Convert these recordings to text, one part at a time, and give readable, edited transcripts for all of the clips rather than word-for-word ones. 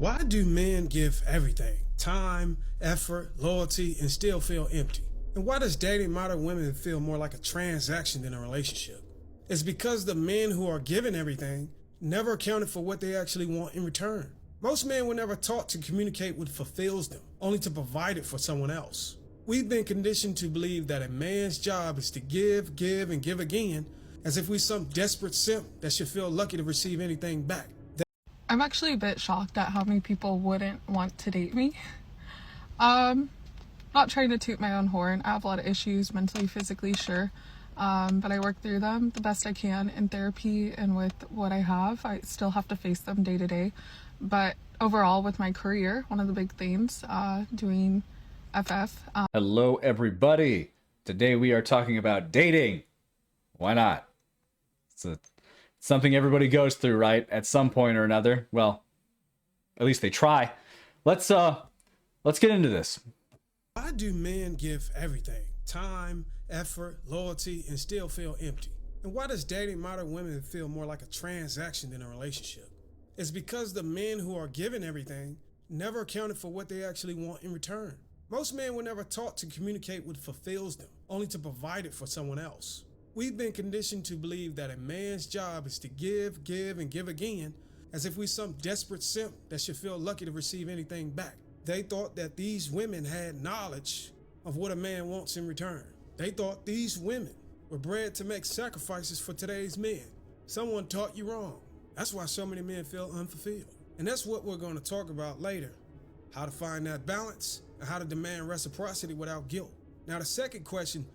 Why do men give everything? Time, effort, loyalty, and still feel empty? And why does dating modern women feel more like a transaction than a relationship? It's because the men who are given everything never accounted for what they actually want in return. Most men were never taught to communicate what fulfills them, only to provide it for someone else. We've been conditioned to believe that a man's job is to give, and give again, as if we're some desperate simp that should feel lucky to receive anything back. I'm actually a bit shocked at how many people wouldn't want to date me. Not trying to toot my own horn. I have a lot of issues, mentally, physically, sure. But I work through them the best I can in therapy and with what I have. I still have to face them day to day. But overall, with my career, one of the big things, doing FF. Hello, everybody. Today we are talking about dating. Why not? It's something everybody goes through, right? At some point or another. Well, at least they try. Let's get into this. Why do men give everything? Time, effort, loyalty, and still feel empty? And why does dating modern women feel more like a transaction than a relationship? It's because the men who are given everything never accounted for what they actually want in return. Most men were never taught to communicate what fulfills them, only to provide it for someone else. We've been conditioned to believe that a man's job is to give, and give again, as if we're some desperate simp that should feel lucky to receive anything back. They thought that these women had knowledge of what a man wants in return. They thought these women were bred to make sacrifices for today's men. Someone taught you wrong. That's why so many men feel unfulfilled. And that's what we're going to talk about later. How to find that balance and how to demand reciprocity without guilt. Now, the second question,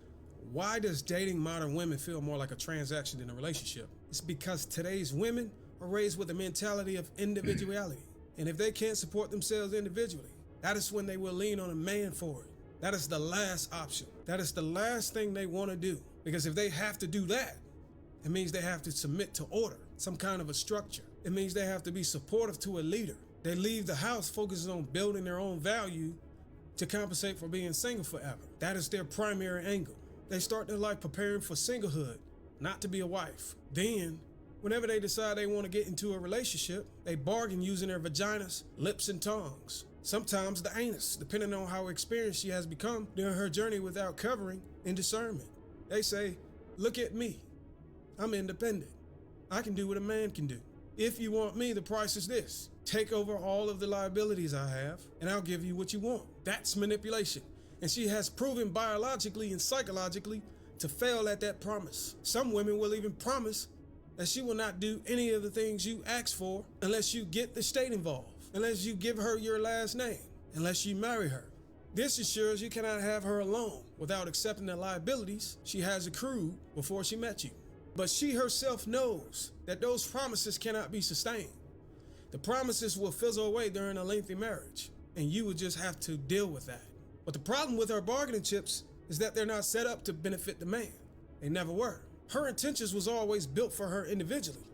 why does dating modern women feel more like a transaction than a relationship? It's because today's women are raised with a mentality of individuality. And if they can't support themselves individually, that is when they will lean on a man for it. That is the last option. That is the last thing they want to do. Because if they have to do that, it means they have to submit to order, some kind of a structure. It means they have to be supportive to a leader. They leave the house focusing on building their own value to compensate for being single forever. That is their primary angle. They start their life preparing for singlehood, not to be a wife. Then, whenever they decide they want to get into a relationship, they bargain using their vaginas, lips, and tongues. Sometimes the anus, depending on how experienced she has become during her journey without covering and discernment. They say, look at me. I'm independent. I can do what a man can do. If you want me, the price is this. Take over all of the liabilities I have, and I'll give you what you want. That's manipulation. And she has proven biologically and psychologically to fail at that promise. Some women will even promise that she will not do any of the things you ask for unless you get the state involved, unless you give her your last name, unless you marry her. This ensures you cannot have her alone without accepting the liabilities she has accrued before she met you. But she herself knows that those promises cannot be sustained. The promises will fizzle away during a lengthy marriage, and you will just have to deal with that. But the problem with her bargaining chips is that they're not set up to benefit the man. They never were. Her intentions was always built for her individually,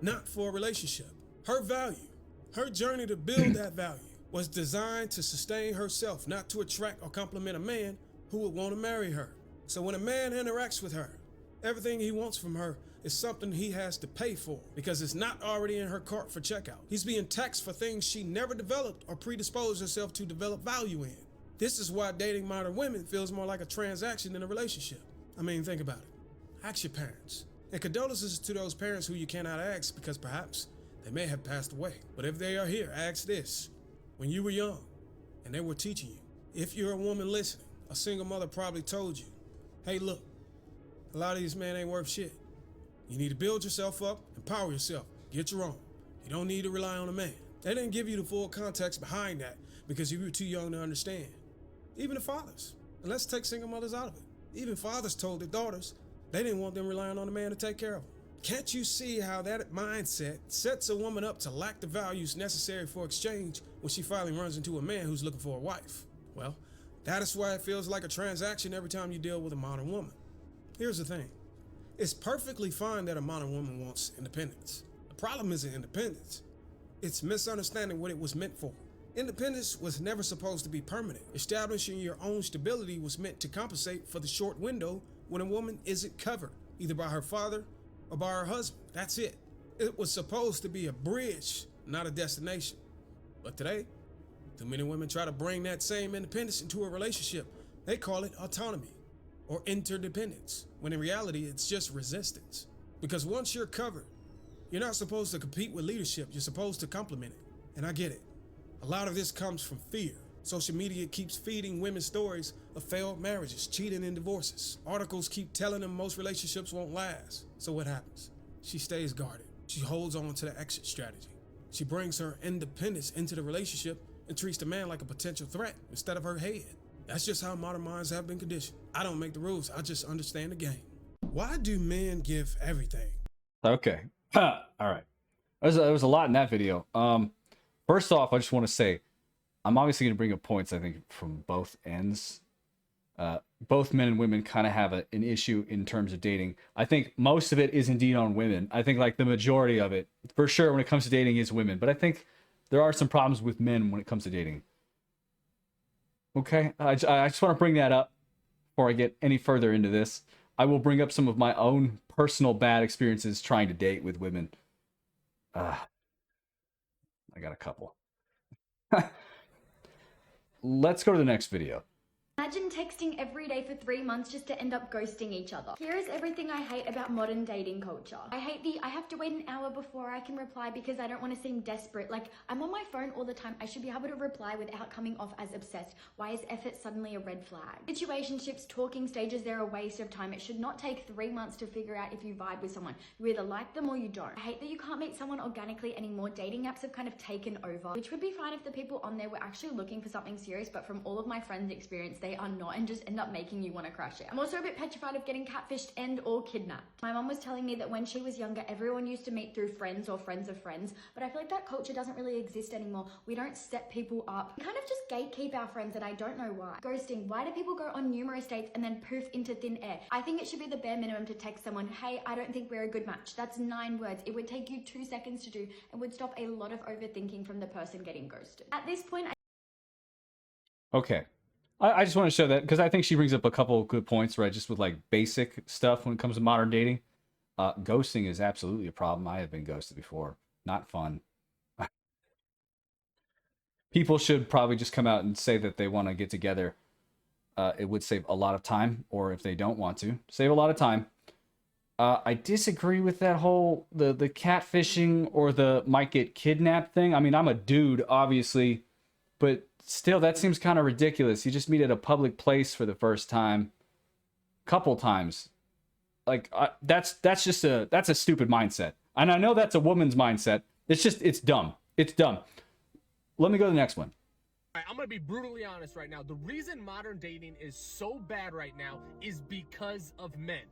not for a relationship. Her value, her journey to build that value was designed to sustain herself, not to attract or compliment a man who would want to marry her. So when a man interacts with her, everything he wants from her is something he has to pay for because it's not already in her cart for checkout. He's being taxed for things she never developed or predisposed herself to develop value in. This is why dating modern women feels more like a transaction than a relationship. I mean, think about it. Ask your parents. And condolences to those parents who you cannot ask because perhaps they may have passed away. But if they are here, ask this. When you were young and they were teaching you, if you're a woman listening, a single mother probably told you, hey, look, a lot of these men ain't worth shit. You need to build yourself up, empower yourself, get your own. You don't need to rely on a man. They didn't give you the full context behind that because you were too young to understand. Even the fathers, and let's take single mothers out of it. Even fathers told their daughters they didn't want them relying on a man to take care of them. Can't you see how that mindset sets a woman up to lack the values necessary for exchange when she finally runs into a man who's looking for a wife? Well, that is why it feels like a transaction every time you deal with a modern woman. Here's the thing. It's perfectly fine that a modern woman wants independence. The problem isn't independence. It's misunderstanding what it was meant for. Independence was never supposed to be permanent. Establishing your own stability was meant to compensate for the short window when a woman isn't covered, either by her father or by her husband. That's it. It was supposed to be a bridge, not a destination. But today, too many women try to bring that same independence into a relationship. They call it autonomy or interdependence, when in reality, it's just resistance. Because once you're covered, you're not supposed to compete with leadership, you're supposed to complement it. And I get it. A lot of this comes from fear. Social media keeps feeding women stories of failed marriages, cheating, and divorces. Articles keep telling them most relationships won't last. So what happens? She stays guarded. She holds on to the exit strategy. She brings her independence into the relationship and treats the man like a potential threat instead of her head. That's just how modern minds have been conditioned. I don't make the rules, I just understand the game. Why do men give everything? Okay. All right. There was a lot in that video. First off, I just want to say, I'm obviously going to bring up points, I think, from both ends. Both men and women kind of have an issue in terms of dating. I think most of it is indeed on women. I think like the majority of it, for sure, when it comes to dating is women. But I think there are some problems with men when it comes to dating. Okay, I just want to bring that up before I get any further into this. I will bring up some of my own personal bad experiences trying to date with women. I got a couple. Let's go to the next video. Imagine texting every day for 3 months just to end up ghosting each other. Here is everything I hate about modern dating culture. I hate I have to wait an hour before I can reply because I don't want to seem desperate. Like, I'm on my phone all the time. I should be able to reply without coming off as obsessed. Why is effort suddenly a red flag? Situationships, talking stages, they're a waste of time. It should not take 3 months to figure out if you vibe with someone. You either like them or you don't. I hate that you can't meet someone organically anymore. Dating apps have kind of taken over, which would be fine if the people on there were actually looking for something serious, but from all of my friends' experience, they are not and just end up making you want to crash it. I'm also a bit petrified of getting catfished and or kidnapped. My mom was telling me that when she was younger, everyone used to meet through friends or friends of friends, but I feel like that culture doesn't really exist anymore. We don't set people up. We kind of just gatekeep our friends, and I don't know why. Ghosting. Why do people go on numerous dates and then poof into thin air? I think it should be the bare minimum to text someone, hey, I don't think we're a good match. That's 9 words. It would take you 2 seconds to do and would stop a lot of overthinking from the person getting ghosted. At this point, Okay. I just want to show that because I think she brings up a couple of good points, right? Just with like basic stuff when it comes to modern dating. Ghosting is absolutely a problem. I have been ghosted before. Not fun. People should probably just come out and say that they want to get together. It would save a lot of time, or if they don't want to, save a lot of time. I disagree with that whole the catfishing or the might get kidnapped thing. I mean, I'm a dude, obviously, but still, that seems kind of ridiculous. You just meet at a public place for the first time, couple times. Like that's a stupid mindset. And I know that's a woman's mindset. It's dumb. It's dumb. Let me go to the next one. All right, I'm gonna be brutally honest right now. The reason modern dating is so bad right now is because of men.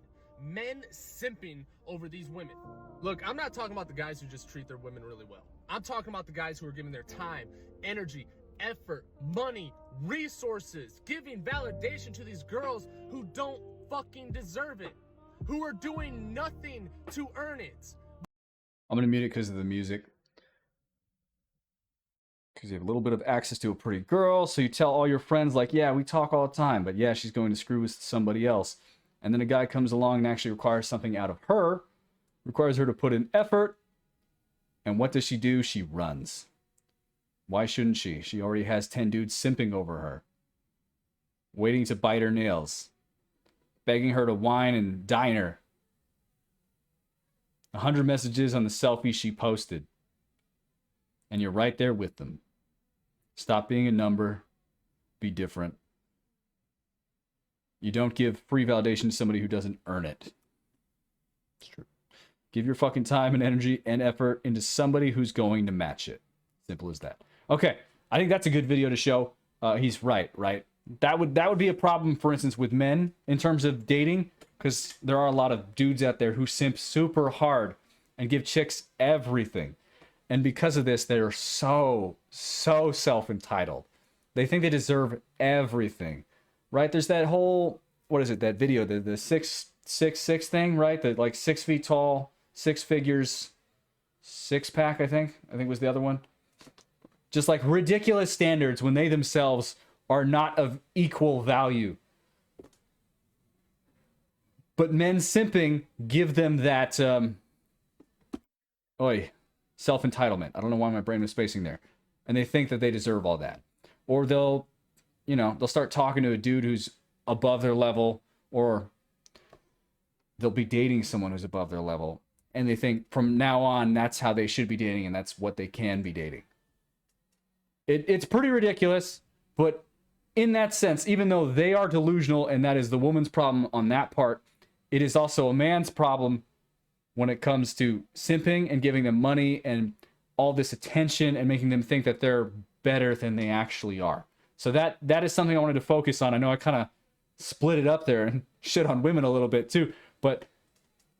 Men simping over these women. Look, I'm not talking about the guys who just treat their women really well. I'm talking about the guys who are giving their time, energy, effort, money, resources, giving validation to these girls who don't fucking deserve it, who are doing nothing to earn it. I'm gonna mute it because of the music. Because you have a little bit of access to a pretty girl, so you tell all your friends, like, yeah, we talk all the time, but yeah, she's going to screw with somebody else. And then a guy comes along and actually requires something out of her, requires her to put in effort, and what does she do? She runs. Why shouldn't she? She already has 10 dudes simping over her, waiting to bite her nails, begging her to wine and dine her. 100 messages on the selfie she posted. And you're right there with them. Stop being a number. Be different. You don't give free validation to somebody who doesn't earn it. It's true. Give your fucking time and energy and effort into somebody who's going to match it. Simple as that. Okay, I think that's a good video to show. He's right? That would be a problem, for instance, with men in terms of dating, because there are a lot of dudes out there who simp super hard and give chicks everything. And because of this, they're so self-entitled. They think they deserve everything, right? There's that whole, what is it, that video, the 666 thing, right? The like 6 feet tall, 6 figures, 6-pack, I think was the other one. Just like ridiculous standards when they themselves are not of equal value. But men simping give them that, self-entitlement. I don't know why my brain was spacing there. and they think that they deserve all that. Or they'll, they'll start talking to a dude who's above their level, or they'll be dating someone who's above their level, and they think from now on that's how they should be dating and that's what they can be dating. It's pretty ridiculous, but in that sense, even though they are delusional and that is the woman's problem on that part, it is also a man's problem when it comes to simping and giving them money and all this attention and making them think that they're better than they actually are. So that is something I wanted to focus on. I know I kind of split it up there and shit on women a little bit too, but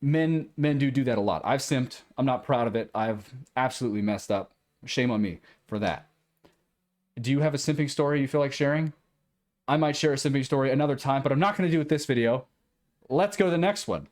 men do that a lot. I've simped. I'm not proud of it. I've absolutely messed up. Shame on me for that. Do you have a simping story you feel like sharing? I might share a simping story another time, but I'm not going to do it this video. Let's go to the next one.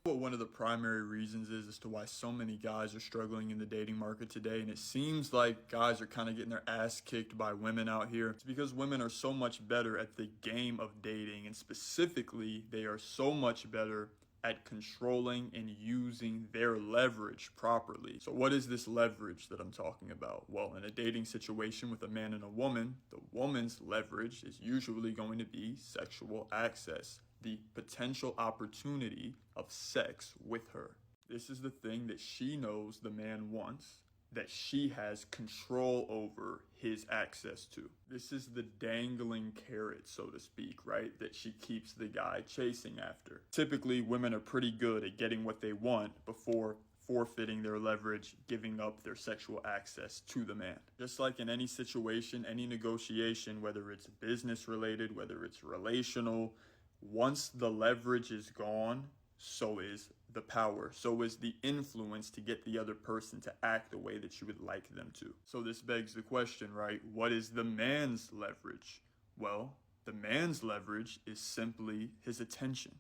What one of the primary reasons is as to why so many guys are struggling in the dating market today, and it seems like guys are kind of getting their ass kicked by women out here. It's because women are so much better at the game of dating, and specifically they are so much better at controlling and using their leverage properly. So what is this leverage that I'm talking about? Well, in a dating situation with a man and a woman, the woman's leverage is usually going to be sexual access, the potential opportunity of sex with her. This is the thing that she knows the man wants, that she has control over his access to. This is the dangling carrot, so to speak, right? That she keeps the guy chasing after. Typically, women are pretty good at getting what they want before forfeiting their leverage, giving up their sexual access to the man. Just like in any situation, any negotiation, whether it's business related, whether it's relational, once the leverage is gone, so is the power, so is the influence to get the other person to act the way that you would like them to. So this begs the question, right? What is the man's leverage? Well, the man's leverage is simply his attention.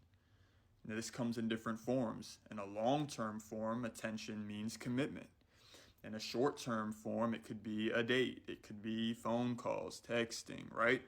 Now, this comes in different forms. In a long-term form, attention means commitment. In a short-term form, it could be a date. It could be phone calls, texting, right?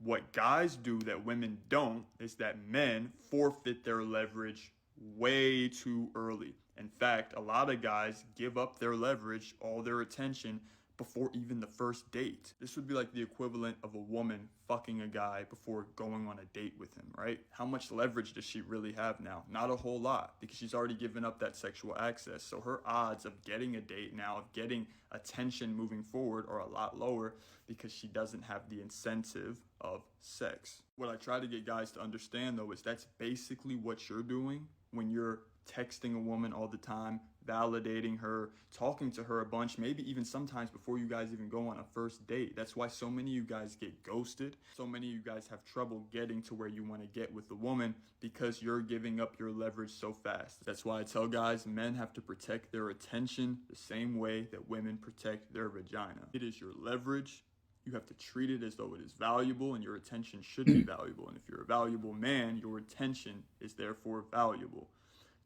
What guys do that women don't is that men forfeit their leverage way too early. In fact, a lot of guys give up their leverage, all their attention, before even the first date. This would be like the equivalent of a woman fucking a guy before going on a date with him, right? How much leverage does she really have now? Not a whole lot, because she's already given up that sexual access. So her odds of getting a date now, of getting attention moving forward, are a lot lower because she doesn't have the incentive of sex. What I try to get guys to understand, though, is that's basically what you're doing when you're texting a woman all the time, validating her, talking to her a bunch, maybe even sometimes before you guys even go on a first date. That's why so many of you guys get ghosted. So many of you guys have trouble getting to where you want to get with the woman because you're giving up your leverage so fast. That's why I tell guys, men have to protect their attention the same way that women protect their vagina. It is your leverage. You have to treat it as though it is valuable, and your attention should be valuable. And if you're a valuable man, your attention is therefore valuable.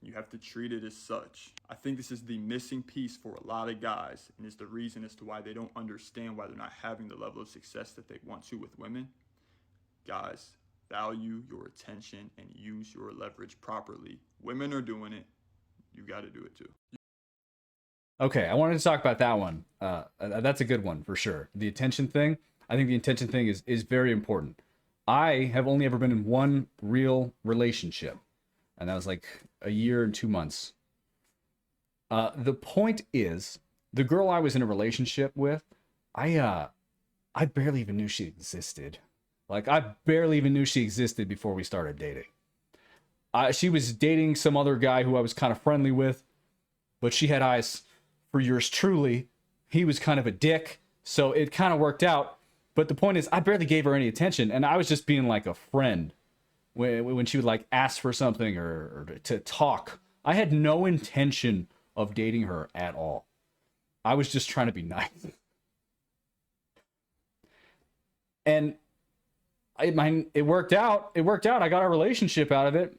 You have to treat it as such. I think this is the missing piece for a lot of guys, and is the reason as to why they don't understand why they're not having the level of success that they want to with women. Guys, value your attention and use your leverage properly. Women are doing it. You got to do it too. Okay, I wanted to talk about that one. That's a good one for sure. The attention thing. I think the attention thing is very important. I have only ever been in one real relationship, and that was like a year and 2 months. The point is, the girl I was in a relationship with, I barely even knew she existed. Like, I barely even knew she existed before we started dating. She was dating some other guy who I was kind of friendly with, but she had eyes for yours truly. He was kind of a dick, so it kind of worked out. But the point is, I barely gave her any attention, and I was just being like a friend when she would like ask for something or to talk. I had no intention of dating her at all. I was just trying to be nice. And it worked out. It worked out. I got a relationship out of it.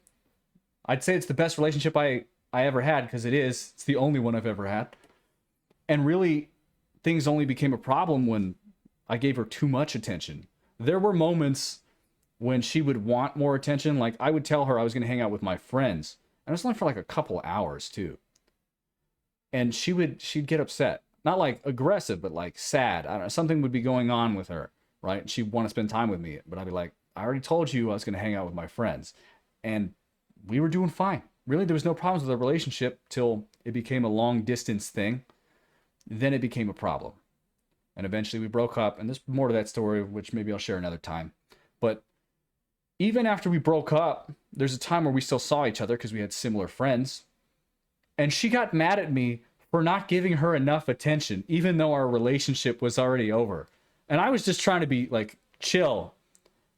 I'd say it's the best relationship I ever had, because it is. It's the only one I've ever had. And really, things only became a problem when I gave her too much attention. There were moments when she would want more attention. Like, I would tell her I was going to hang out with my friends. And it was only for like a couple hours too. And she'd get upset. not like aggressive, but like sad. I don't know, something would be going on with her, right? She'd want to spend time with me, but I'd be like, I already told you I was going to hang out with my friends. And we were doing fine. Really, there was no problems with our relationship till it became a long distance thing. Then it became a problem. And eventually we broke up. And there's more to that story, which maybe I'll share another time. But even after we broke up, there's a time where we still saw each other because we had similar friends. And she got mad at me for not giving her enough attention, even though our relationship was already over. And I was just trying to be like chill.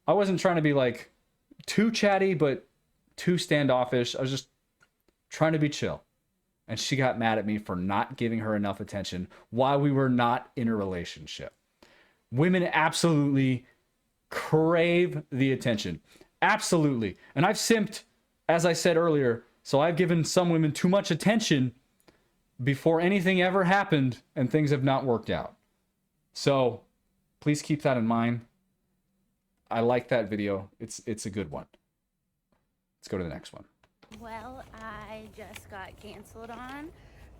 I wasn't trying to be like too chatty, but too standoffish. I was just trying to be chill. And she got mad at me for not giving her enough attention while we were not in a relationship. Women absolutely crave the attention. Absolutely. And I've simped, as I said earlier, so I've given some women too much attention before anything ever happened and things have not worked out. So please keep that in mind. I like that video. It's a good one. Let's go to the next one. Well, I just got canceled on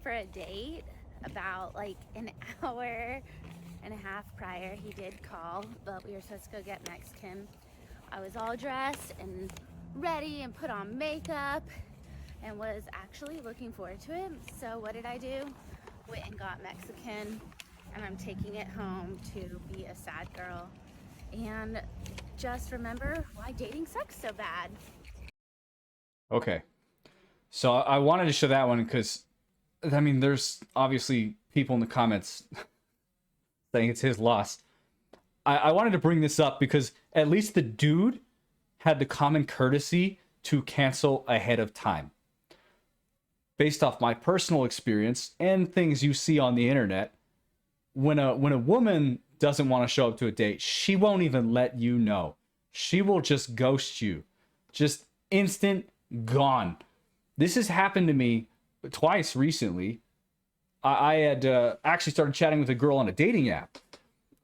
for a date about like an hour and a half prior. He did call, but we were supposed to go get Mexican. I was all dressed and ready and put on makeup and was actually looking forward to it. So what did I do? Went and got Mexican, and I'm taking it home to be a sad girl. And just remember why dating sucks so bad. Okay. So I wanted to show that one because, I mean, there's obviously people in the comments saying it's his loss. I wanted to bring this up because at least the dude had the common courtesy to cancel ahead of time. Based off my personal experience and things you see on the internet, when a woman doesn't want to show up to a date, she won't even let you know. She will just ghost you. Just instant gone. This has happened to me twice recently. I had actually started chatting with a girl on a dating app,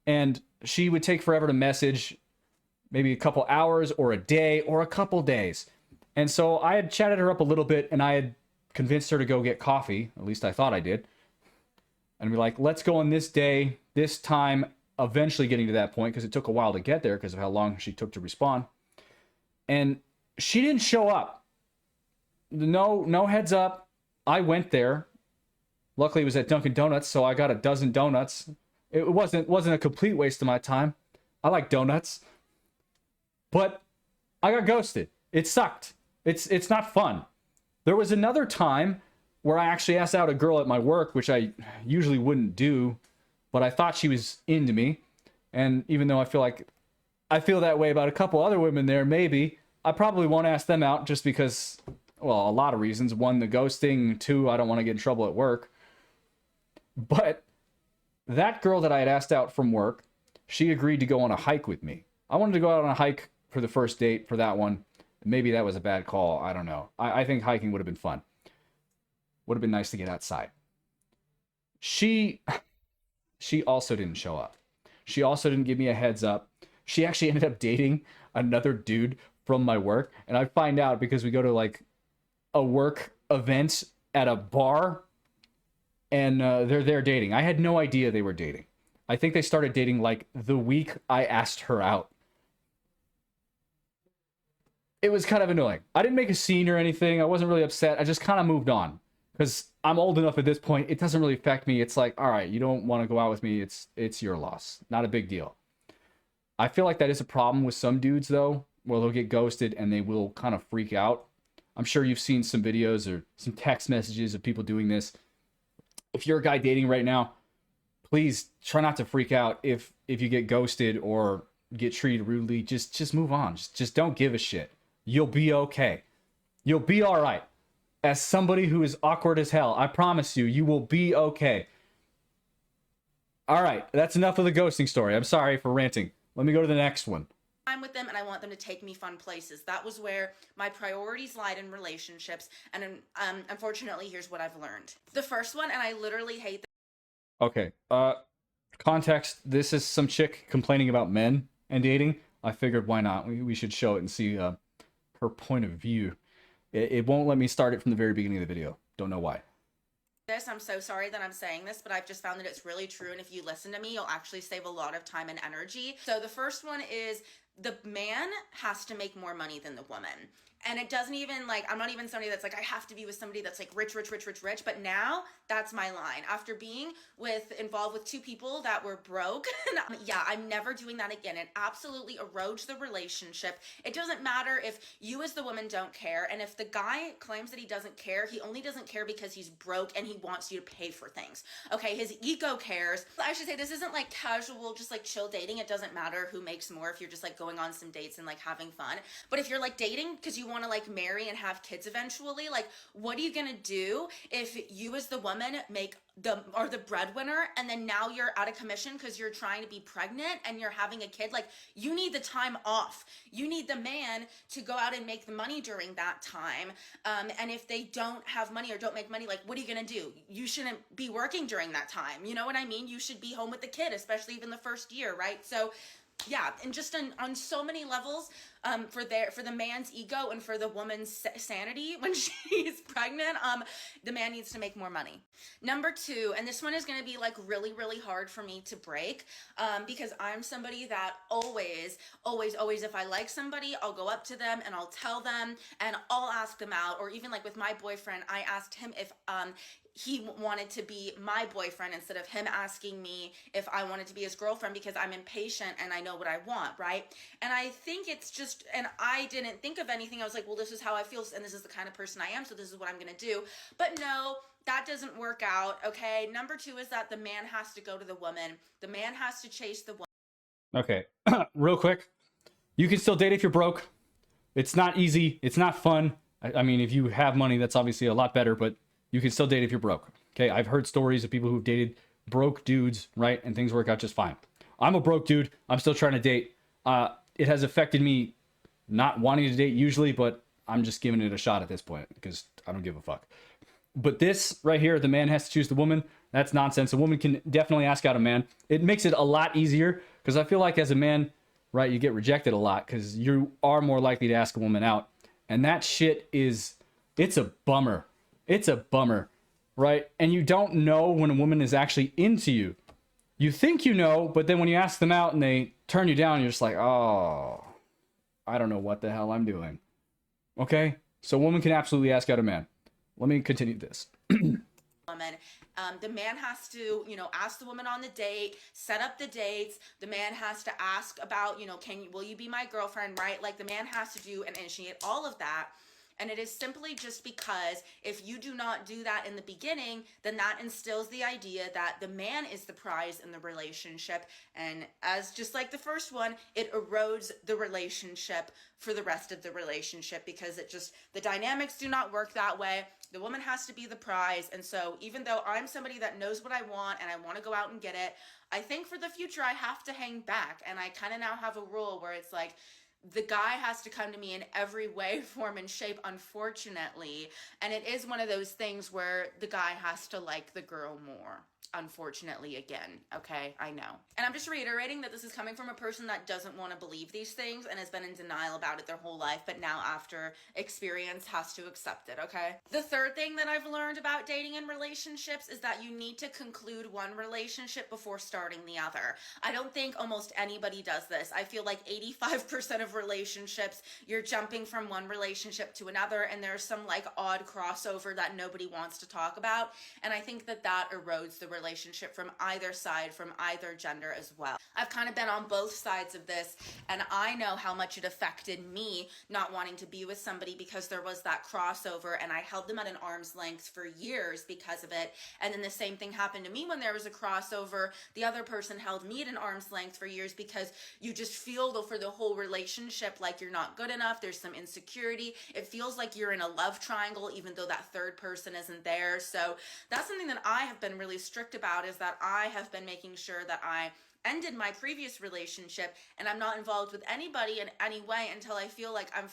and she would take forever to message, maybe a couple hours or a day or a couple days. And so I had chatted her up a little bit, and I had convinced her to go get coffee. At least I thought I did. And be like, let's go on this day, this time, eventually getting to that point because it took a while to get there because of how long she took to respond. And she didn't show up. No heads up. I went there. Luckily, it was at Dunkin' Donuts, so I got a dozen donuts. It wasn't a complete waste of my time. I like donuts. But I got ghosted. It sucked. It's not fun. There was another time where I actually asked out a girl at my work, which I usually wouldn't do, but I thought she was into me. And even though I feel that way about a couple other women there, maybe, I probably won't ask them out just because, well, a lot of reasons. One, the ghosting. Two, I don't want to get in trouble at work. But that girl that I had asked out from work, she agreed to go on a hike with me. I wanted to go out on a hike for the first date for that one. Maybe that was a bad call. I don't know. I think hiking would have been fun. Would have been nice to get outside. She also didn't show up. She also didn't give me a heads up. She actually ended up dating another dude from my work. And I find out because we go to like a work event at a bar and they're there dating. I had no idea they were dating. I think they started dating like the week I asked her out. It was kind of annoying. I didn't make a scene or anything. I wasn't really upset. I just kind of moved on because I'm old enough at this point. It doesn't really affect me. It's like, all right, you don't want to go out with me. It's your loss. Not a big deal. I feel like that is a problem with some dudes though, where they'll get ghosted and they will kind of freak out. I'm sure you've seen some videos or some text messages of people doing this. If you're a guy dating right now, please try not to freak out if you get ghosted or get treated rudely. Just move on. Just don't give a shit. You'll be okay. You'll be all right. As somebody who is awkward as hell, I promise you, you will be okay. All right, that's enough of the ghosting story. I'm sorry for ranting. Let me go to the next one. I'm with them and I want them to take me fun places. That was where my priorities lied in relationships. And unfortunately, here's what I've learned. The first one, and I literally hate Okay. Context. This is some chick complaining about men and dating. I figured why not? We should show it and see her point of view. It won't let me start it from the very beginning of the video. Don't know why. this. I'm so sorry that I'm saying this, but I've just found that it's really true. And if you listen to me, you'll actually save a lot of time and energy. So the first one is the man has to make more money than the woman. And it doesn't even like, I'm not even somebody that's like, I have to be with somebody that's like rich. But now that's my line. After being involved with two people that were broke, yeah, I'm never doing that again. It absolutely erodes the relationship. It doesn't matter if you as the woman don't care. And if the guy claims that he doesn't care, he only doesn't care because he's broke and he wants you to pay for things. Okay, his ego cares. I should say this isn't like casual, just like chill dating. It doesn't matter who makes more if you're just like going on some dates and like having fun. But if you're like dating because you want to like marry and have kids eventually, like what are you gonna do if you as the woman make the breadwinner and then now you're out of commission because you're trying to be pregnant and you're having a kid? Like you need the time off. You need the man to go out and make the money during that time. And if they don't have money or don't make money, like what are you gonna do? You shouldn't be working during that time. You know what I mean? You should be home with the kid, especially even the first year, right? So yeah, and just on so many levels, for the man's ego and for the woman's sanity when she's pregnant, the man needs to make more money. Number two, and this one is going to be like really, really hard for me to break, because I'm somebody that always, if I like somebody, I'll go up to them and I'll tell them and I'll ask them out. Or even like with my boyfriend, I asked him if he wanted to be my boyfriend instead of him asking me if I wanted to be his girlfriend, because I'm impatient and I know what I want, right? And I think it's just, and I didn't think of anything. I was like, well, this is how I feel and this is the kind of person I am, so this is what I'm gonna do. But no, that doesn't work out, okay? Number two is that the man has to go to the woman. The man has to chase the woman. Okay, real quick. You can still date if you're broke. It's not easy. It's not fun. I mean, if you have money, that's obviously a lot better, but you can still date if you're broke. Okay, I've heard stories of people who've dated broke dudes, right? And things work out just fine. I'm a broke dude. I'm still trying to date. It has affected me not wanting to date usually, but I'm just giving it a shot at this point because I don't give a fuck. But this right here, the man has to choose the woman. That's nonsense. A woman can definitely ask out a man. It makes it a lot easier because I feel like as a man, right, you get rejected a lot because you are more likely to ask a woman out. And that shit it's a bummer. It's a bummer, right? And you don't know when a woman is actually into you. You think you know, but then when you ask them out and they turn you down, you're just like, oh, I don't know what the hell I'm doing. Okay? So a woman can absolutely ask out a man. Let me continue this. Woman. The man has to, ask the woman on the date, set up the dates. The man has to ask about, will you be my girlfriend, right? Like the man has to do and initiate all of that. And it is simply just because if you do not do that in the beginning, then that instills the idea that the man is the prize in the relationship. And as just like the first one, it erodes the relationship for the rest of the relationship because the dynamics do not work that way. The woman has to be the prize. And so even though I'm somebody that knows what I want and I want to go out and get it, I think for the future I have to hang back. And I kind of now have a rule where it's like, the guy has to come to me in every way, form, and shape, unfortunately. And it is one of those things where the guy has to like the girl more. Unfortunately, again, okay, I know. And I'm just reiterating that this is coming from a person that doesn't want to believe these things and has been in denial about it their whole life, but now after experience has to accept it, okay? The third thing that I've learned about dating and relationships is that you need to conclude one relationship before starting the other. I don't think almost anybody does this. I feel like 85% of relationships, you're jumping from one relationship to another, and there's some like odd crossover that nobody wants to talk about, and I think that erodes the relationship from either side, from either gender as well. I've kind of been on both sides of this, and I know how much it affected me not wanting to be with somebody because there was that crossover, and I held them at an arm's length for years because of it. And then the same thing happened to me when there was a crossover. The other person held me at an arm's length for years because you just feel for the whole relationship like you're not good enough. There's some insecurity. It feels like you're in a love triangle even though that third person isn't there. So that's something that I have been really strict about, is that I have been making sure that I ended my previous relationship, and I'm not involved with anybody in any way until I feel like I'm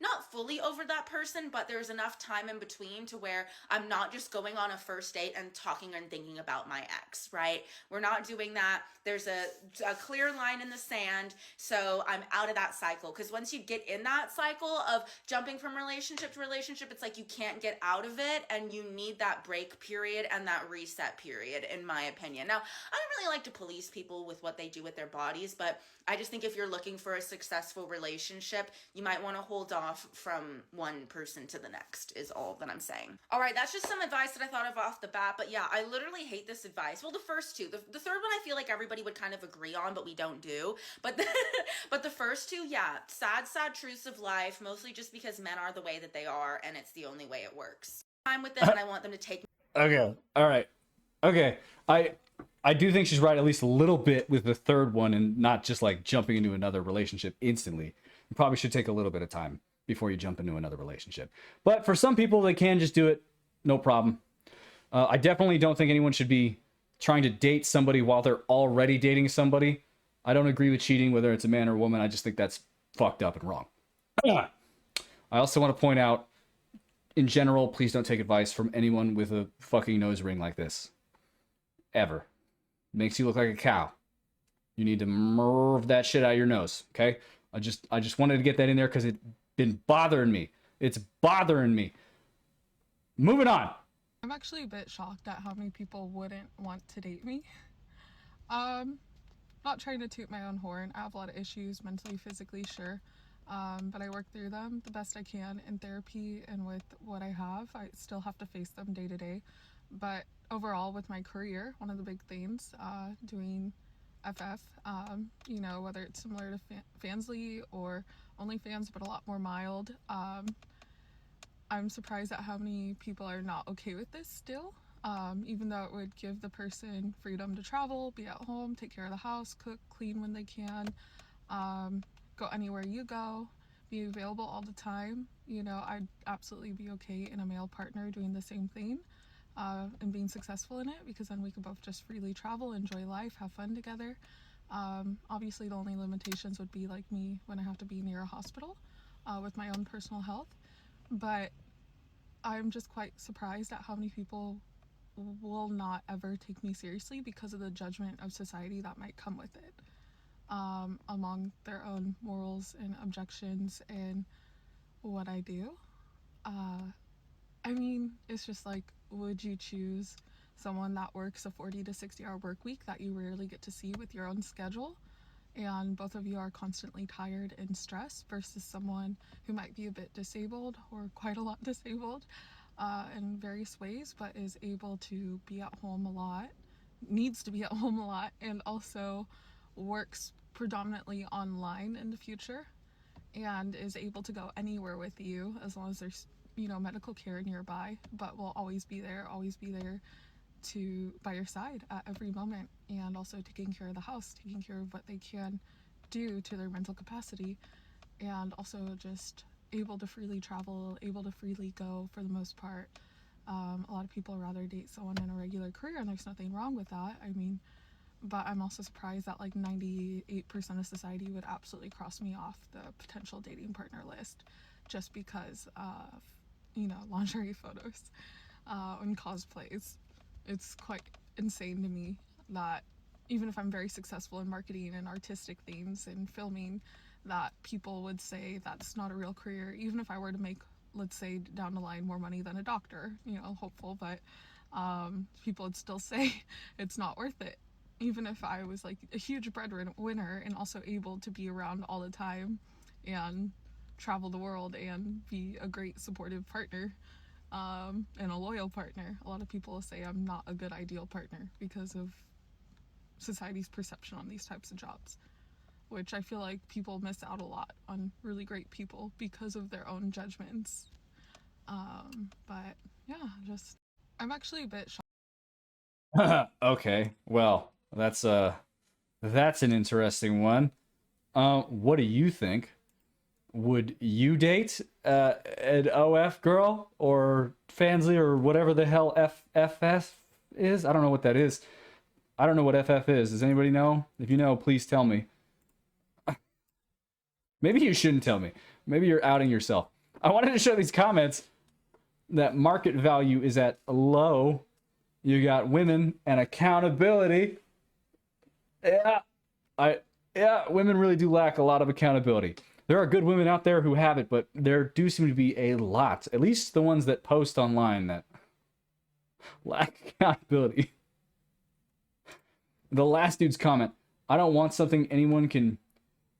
not fully over that person, but there's enough time in between to where I'm not just going on a first date and talking and thinking about my ex, right? We're not doing that. There's a clear line in the sand, so I'm out of that cycle. Because once you get in that cycle of jumping from relationship to relationship, it's like you can't get out of it, and you need that break period and that reset period, in my opinion. Now, I don't really like to police people with what they do with their bodies, but I just think if you're looking for a successful relationship, you might want to hold off from one person to the next, is all that I'm saying. All right, that's just some advice that I thought of off the bat, but yeah, I literally hate this advice. Well, the first two. The third one I feel like everybody would kind of agree on, but we don't do. But but the first two, yeah, sad truths of life, mostly just because men are the way that they are, and it's the only way it works. I'm with them, and I want them to take. Okay. All right. Okay. I do think she's right at least a little bit with the third one, and not just like jumping into another relationship instantly. You probably should take a little bit of time before you jump into another relationship. But for some people, they can just do it, no problem. I definitely don't think anyone should be trying to date somebody while they're already dating somebody. I don't agree with cheating, whether it's a man or a woman. I just think that's fucked up and wrong. I also want to point out, in general, please don't take advice from anyone with a fucking nose ring like this. Ever. Makes you look like a cow. You need to move that shit out of your nose, okay? I just wanted to get that in there because it's been bothering me. It's bothering me. Moving on. I'm actually a bit shocked at how many people wouldn't want to date me. Not trying to toot my own horn. I have a lot of issues, mentally, physically, sure. But I work through them the best I can in therapy, and with what I have, I still have to face them day to day. But overall, with my career, one of the big things, doing FF, you know, whether it's similar to Fansly or OnlyFans, but a lot more mild, I'm surprised at how many people are not okay with this still. Even though it would give the person freedom to travel, be at home, take care of the house, cook, clean when they can, go anywhere you go, be available all the time. You know, I'd absolutely be okay in a male partner doing the same thing, and being successful in it, because then we could both just freely travel, enjoy life, have fun together. Obviously the only limitations would be like me when I have to be near a hospital, with my own personal health. But I'm just quite surprised at how many people will not ever take me seriously because of the judgment of society that might come with it, among their own morals and objections and what I do. I mean, it's just like, would you choose someone that works a 40 to 60 hour work week that you rarely get to see with your own schedule, and both of you are constantly tired and stressed, versus someone who might be a bit disabled or quite a lot disabled in various ways, but is able to be at home a lot, needs to be at home a lot, and also works predominantly online in the future, and is able to go anywhere with you as long as there's, you know, medical care nearby, but will always be there to by your side at every moment, and also taking care of the house, taking care of what they can do to their mental capacity, and also just able to freely travel, able to freely go for the most part. A lot of people rather date someone in a regular career, and there's nothing wrong with that. I mean, but I'm also surprised that like 98% of society would absolutely cross me off the potential dating partner list just because of, you know, lingerie photos and cosplays. It's quite insane to me that even if I'm very successful in marketing and artistic things and filming, that people would say that's not a real career, even if I were to make, let's say down the line, more money than a doctor, you know, hopeful, but people would still say it's not worth it, even if I was like a huge breadwinner and also able to be around all the time and travel the world and be a great supportive partner, and a loyal partner. A lot of people say I'm not a good ideal partner because of society's perception on these types of jobs, which I feel like people miss out a lot on really great people because of their own judgments. But yeah, just I'm actually a bit shocked. Okay, well, that's an interesting one. What do you think? Would you date an OF girl or Fansly or whatever the hell FFS is? I don't know what that is. I don't know what FF is. Does anybody know? If you know, please tell me. Maybe you shouldn't tell me. Maybe you're outing yourself. I wanted to show these comments that market value is at low. You got women and accountability. Yeah, women really do lack a lot of accountability. There are good women out there who have it, but there do seem to be a lot, at least the ones that post online, that lack accountability. The last dude's comment, I don't want something anyone can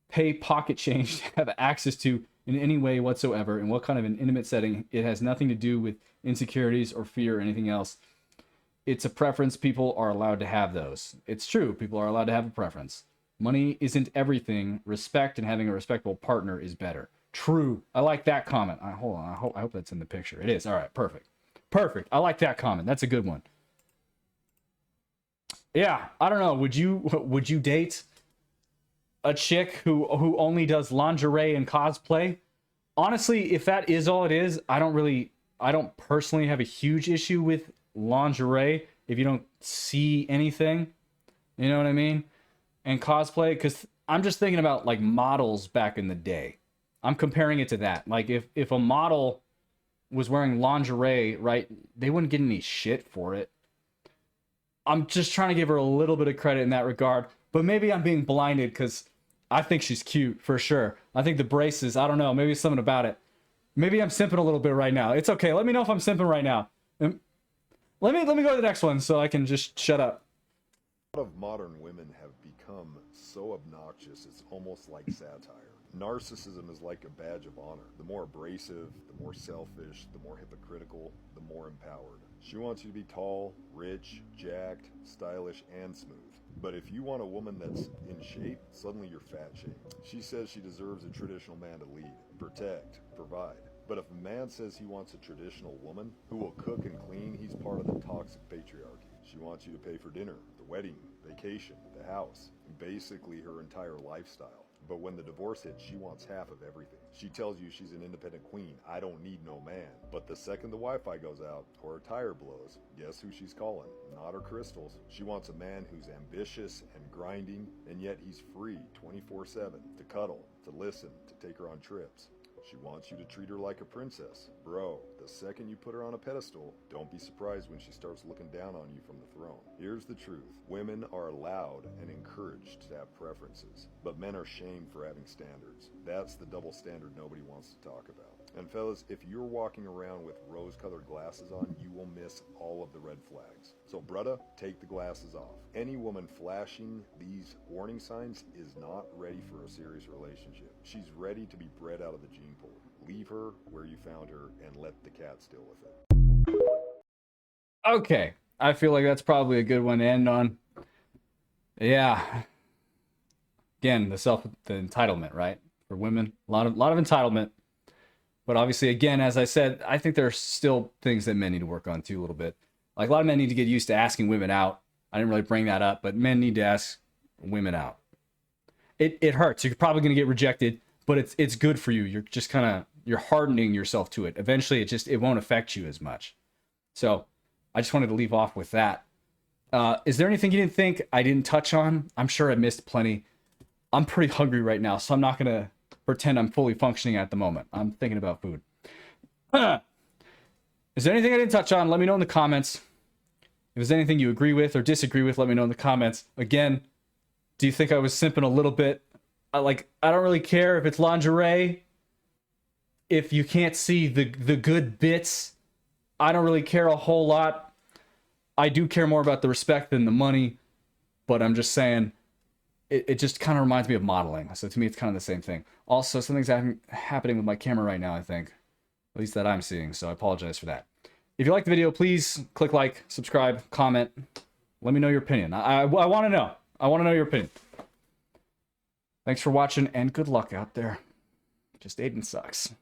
pay pocket change to have access to in any way whatsoever, in what kind of an intimate setting. It has nothing to do with insecurities or fear or anything else. It's a preference. People are allowed to have those. It's true. People are allowed to have a preference. Money isn't everything. Respect and having a respectable partner is better. True. I like that comment. Hold on. I hope that's in the picture. It is. All right. Perfect. Perfect. I like that comment. That's a good one. Yeah. I don't know. Would you date a chick who only does lingerie and cosplay? Honestly, if that is all it is, I don't personally have a huge issue with lingerie if you don't see anything. You know what I mean? And cosplay, because I'm just thinking about like models back in the day. I'm comparing it to that. Like if a model was wearing lingerie, right, they wouldn't get any shit for it. I'm just trying to give her a little bit of credit in that regard. But maybe I'm being blinded because I think she's cute for sure. I think the braces, I don't know, maybe something about it. Maybe I'm simping a little bit right now. It's okay. Let me know if I'm simping right now. Let me go to the next one so I can just shut up. A lot of modern women have become so obnoxious it's almost like satire. Narcissism is like a badge of honor. The more abrasive, the more selfish, the more hypocritical, the more empowered. She wants you to be tall, rich, jacked, stylish, and smooth. But if you want a woman that's in shape, suddenly you're fat shamed. She says she deserves a traditional man to lead, protect, provide. But if a man says he wants a traditional woman who will cook and clean, he's part of the toxic patriarchy. She wants you to pay for dinner, the wedding, vacation, the house, basically her entire lifestyle. But when the divorce hits, she wants half of everything. She tells you she's an independent queen. I don't need no man. But the second the Wi-Fi goes out or her tire blows, guess who she's calling? Not her crystals. She wants a man who's ambitious and grinding, and yet he's free 24/7 to cuddle, to listen, to take her on trips. She wants you to treat her like a princess. Bro, the second you put her on a pedestal, don't be surprised when she starts looking down on you from the throne. Here's the truth. Women are allowed and encouraged to have preferences, but men are shamed for having standards. That's the double standard nobody wants to talk about. And fellas, if you're walking around with rose-colored glasses on, you will miss all of the red flags. So brudda, take the glasses off. Any woman flashing these warning signs is not ready for a serious relationship. She's ready to be bred out of the gene pool. Leave her where you found her and let the cat deal with it. Okay, I feel like that's probably a good one to end on. Yeah. Again, the entitlement, right? For women, a lot of entitlement. But obviously, again, as I said, I think there are still things that men need to work on too a little bit. Like a lot of men need to get used to asking women out. I didn't really bring that up, but men need to ask women out. It hurts. You're probably going to get rejected, but it's good for you. You're just you're hardening yourself to it. Eventually, it won't affect you as much. So I just wanted to leave off with that. Is there anything you didn't think I didn't touch on? I'm sure I missed plenty. I'm pretty hungry right now, so I'm not going to pretend I'm fully functioning at the moment. I'm thinking about food. Is there anything I didn't touch on? Let me know in the comments. If there's anything you agree with or disagree with, let me know in the comments. Again, do you think I was simping a little bit? I don't really care if it's lingerie. If you can't see the good bits, I don't really care a whole lot. I do care more about the respect than the money, but I'm just saying it just kind of reminds me of modeling. So to me, it's kind of the same thing. Also, something's happening with my camera right now, I think. At least that I'm seeing, so I apologize for that. If you like the video, please click like, subscribe, comment. Let me know your opinion. I want to know. I want to know your opinion. Thanks for watching, and good luck out there. Just dating sucks.